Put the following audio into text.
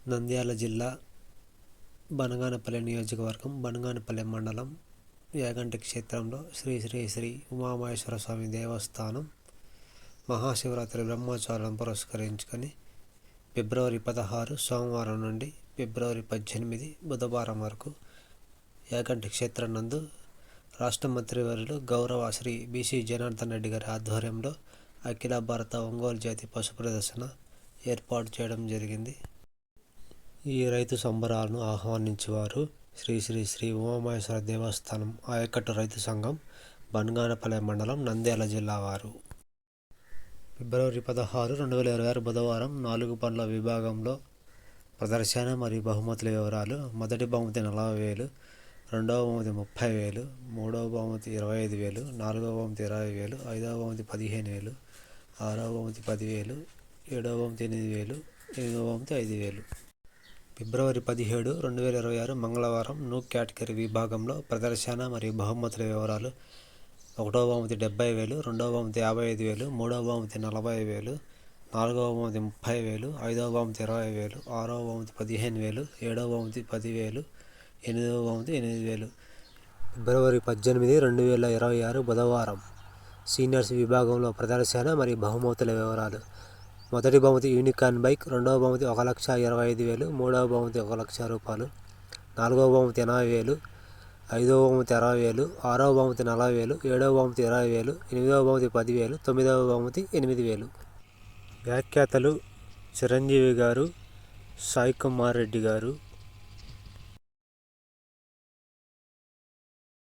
నంద్యాల జిల్లా బనగానపల్లె నియోజకవర్గం బనగానపల్లె మండలం యాగంటి క్షేత్రంలో శ్రీ శ్రీ శ్రీ ఉమామహేశ్వర స్వామి దేవస్థానం మహాశివరాత్రి బ్రహ్మోత్సవాలను పురస్కరించుకొని ఫిబ్రవరి 16 సోమవారం నుండి ఫిబ్రవరి 18 బుధవారం వరకు యాగంటి క్షేత్రం నందు రాష్ట్ర మంత్రివర్యులు గౌరవ శ్రీ బీసీ జనార్దన్ రెడ్డి గారి ఆధ్వర్యంలో అఖిల భారత ఒంగోలు జాతి పశు ప్రదర్శన ఏర్పాటు చేయడం జరిగింది. ఈ రైతు సంబరాలను ఆహ్వానించేవారు శ్రీ శ్రీ శ్రీ ఉమామహేశ్వర దేవస్థానం ఆయకట్టు రైతు సంఘం బనగానపల్లె మండలం నంద్యాల జిల్లా వారు. ఫిబ్రవరి 16, 2026 బుధవారం 4 పనుల విభాగంలో ప్రదర్శన మరియు బహుమతుల వివరాలు. మొదటి బహుమతి 40,000, రెండవ బహుమతి 30,000, మూడవ బహుమతి 25,000, నాలుగవ బహుమతి 20,000, ఐదవ బహుమతి 15,000, ఆరవ బహుమతి 10,000, ఏడవ బహుమతి 8,000, ఎనిమిదవ బహుమతి 5,000. ఫిబ్రవరి 17, 2026 మంగళవారం న్యూ కేటగిరీ విభాగంలో ప్రదర్శన మరియు బహుమతుల వివరాలు. ఒకటవ బహుమతి 70,000, రెండవ బహుమతి 55,000, మూడవ బహుమతి 40,000, నాలుగవ బహుమతి 30,000, ఐదవ బహుమతి 20,000, ఆరవ బహుమతి 15,000, ఏడవ బహుమతి 10,000, ఎనిమిదవ బహుమతి 8,000. ఫిబ్రవరి 18, 2026 బుధవారం సీనియర్స్ విభాగంలో ప్రదర్శన మరియు బహుమతుల వివరాలు. మొదటి బహుమతి యూనికార్న్ బైక్, రెండవ బహుమతి 1,25,000, మూడవ బహుమతి 1,00,000 రూపాయలు, నాలుగవ బహుమతి 80,000, ఐదవ బహుమతి 60,000, ఆరవ బహుమతి 40,000, ఏడవ బహుమతి 20,000, ఎనిమిదవ బహుమతి 10,000, తొమ్మిదవ బహుమతి 8,000. వ్యాఖ్యాతలు చిరంజీవి గారు, సాయి కుమార్ రెడ్డి గారు,